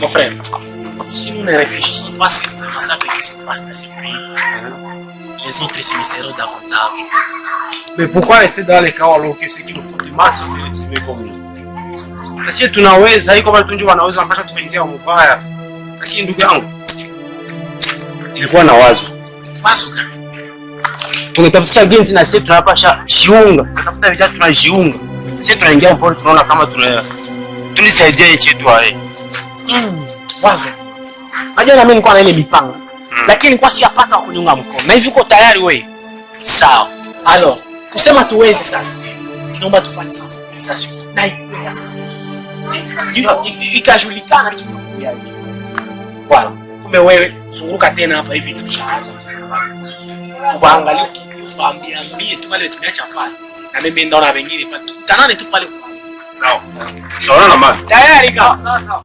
Mon frère, si nous ne réfléchissons pas sur ce massacre qui se passe dans ce pays, les autres s'initieront davantage. Mais pourquoi rester dans les cas alors que ceux qui nous font du mal sont des comme nous? Sisi tunaweza, hii kama tunjua wanaweza mpaka tufanyia mbaya. Lakini ndugu yangu, nilikuwa na wazo. Wazo gani? Tungetafuta genzi na sisi tunapasha jiunga. Tunatafuta vijana tunajiunga. Sisi tunaingia mpole, tunaona kama tunisaidia nchi yetu hai. Wazo. Najua na mimi nilikuwa na ile mipango. Lakini nilikuwa siyapata kuniunga mkono. Na hivi uko tayari wewe? Sawa. Alors, kusema tuweze sasa. Naomba tufanye sasa. Sasa na iwe asili. Ikajulikana kitakuja hivi. Voilà. Kumbe wewe zunguka tena hapa hivi tushaacha. Kuangalia ukiambia tu pale tumeacha pale. Na mimi ndaona wengine pale. Tutanane tu pale. Sawa. Tunaona na mali. Tayari kama. Sawa sawa.